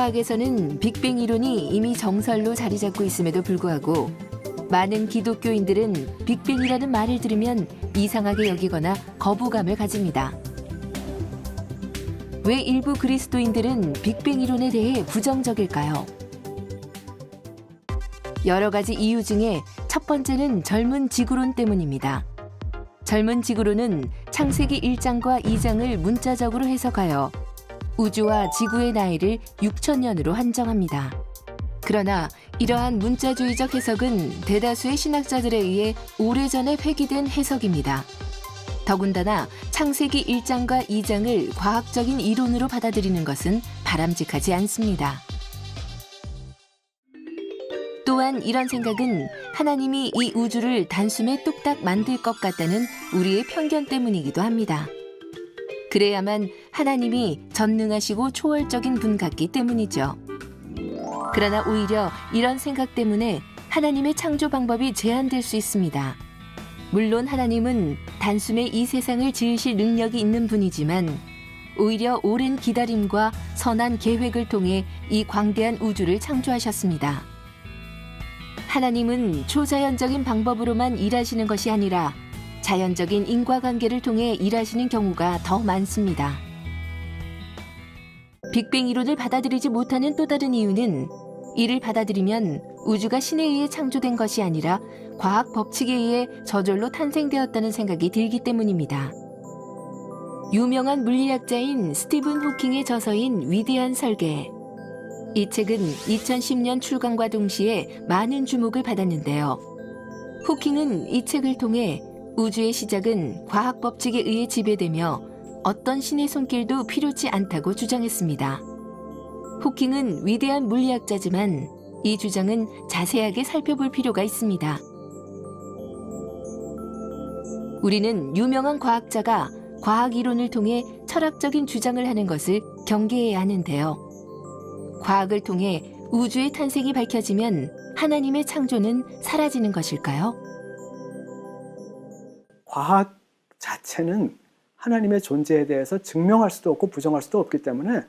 과학에서는 빅뱅 이론이 이미 정설로 자리 잡고 있음에도 불구하고 많은 기독교인들은 빅뱅이라는 말을 들으면 이상하게 여기거나 거부감을 가집니다. 왜 일부 그리스도인들은 빅뱅 이론에 대해 부정적일까요? 여러 가지 이유 중에 첫 번째는 젊은 지구론 때문입니다. 젊은 지구론은 창세기 1장과 2장을 문자적으로 해석하여 우주와 지구의 나이를 6,000년으로 한정합니다. 그러나 이러한 문자주의적 해석은 대다수의 신학자들에 의해 오래전에 회귀된 해석입니다. 더군다나 창세기 1장과 2장을 과학적인 이론으로 받아들이는 것은 바람직하지 않습니다. 또한 이런 생각은 하나님이 이 우주를 단숨에 뚝딱 만들 것 같다는 우리의 편견 때문이기도 합니다. 그래야만 하나님이 전능하시고 초월적인 분 같기 때문이죠. 그러나 오히려 이런 생각 때문에 하나님의 창조 방법이 제한될 수 있습니다. 물론 하나님은 단숨에 이 세상을 지으실 능력이 있는 분이지만 오히려 오랜 기다림과 선한 계획을 통해 이 광대한 우주를 창조하셨습니다. 하나님은 초자연적인 방법으로만 일하시는 것이 아니라 자연적인 인과관계를 통해 일하시는 경우가 더 많습니다. 빅뱅 이론을 받아들이지 못하는 또 다른 이유는 이를 받아들이면 우주가 신에 의해 창조된 것이 아니라 과학 법칙에 의해 저절로 탄생되었다는 생각이 들기 때문입니다. 유명한 물리학자인 스티븐 호킹의 저서인 위대한 설계. 이 책은 2010년 출간과 동시에 많은 주목을 받았는데요. 호킹은 이 책을 통해 우주의 시작은 과학 법칙에 의해 지배되며 어떤 신의 손길도 필요치 않다고 주장했습니다. 호킹은 위대한 물리학자지만 이 주장은 자세하게 살펴볼 필요가 있습니다. 우리는 유명한 과학자가 과학 이론을 통해 철학적인 주장을 하는 것을 경계해야 하는데요. 과학을 통해 우주의 탄생이 밝혀지면 하나님의 창조는 사라지는 것일까요? 과학 자체는 하나님의 존재에 대해서 증명할 수도 없고 부정할 수도 없기 때문에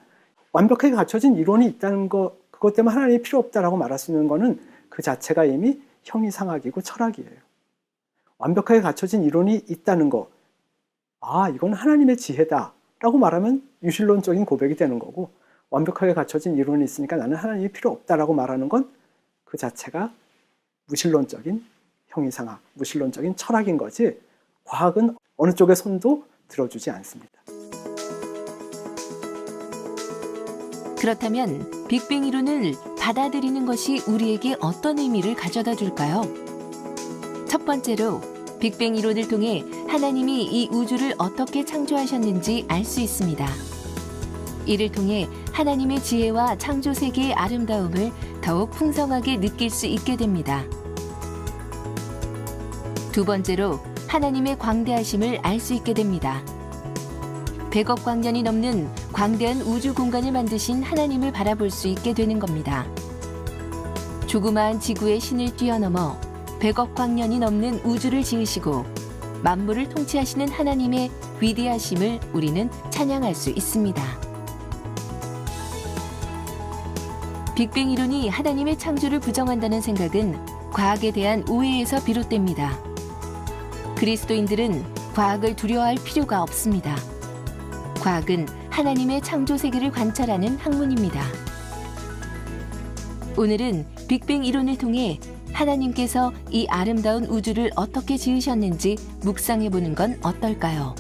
완벽하게 갖춰진 이론이 있다는 거, 그것 때문에 하나님이 필요 없다라고 말할 수 있는 거는 그 자체가 이미 형이상학이고 철학이에요. 완벽하게 갖춰진 이론이 있다는 거, 이건 하나님의 지혜다라고 말하면 유실론적인 고백이 되는 거고, 완벽하게 갖춰진 이론이 있으니까 나는 하나님이 필요 없다라고 말하는 건 그 자체가 무신론적인 형이상학, 무신론적인 철학인 거지, 과학은 어느 쪽의 손도 들어주지 않습니다. 그렇다면 빅뱅 이론을 받아들이는 것이 우리에게 어떤 의미를 가져다 줄까요? 첫 번째로 빅뱅 이론을 통해 하나님이 이 우주를 어떻게 창조하셨는지 알 수 있습니다. 이를 통해 하나님의 지혜와 창조 세계의 아름다움을 더욱 풍성하게 느낄 수 있게 됩니다. 두 번째로 하나님의 광대하심을 알 수 있게 됩니다. 100억 광년이 넘는 광대한 우주 공간을 만드신 하나님을 바라볼 수 있게 되는 겁니다. 조그마한 지구의 신을 뛰어넘어 100억 광년이 넘는 우주를 지으시고 만물을 통치하시는 하나님의 위대하심을 우리는 찬양할 수 있습니다. 빅뱅 이론이 하나님의 창조를 부정한다는 생각은 과학에 대한 오해에서 비롯됩니다. 그리스도인들은 과학을 두려워할 필요가 없습니다. 과학은 하나님의 창조 세계를 관찰하는 학문입니다. 오늘은 빅뱅 이론을 통해 하나님께서 이 아름다운 우주를 어떻게 지으셨는지 묵상해 보는 건 어떨까요?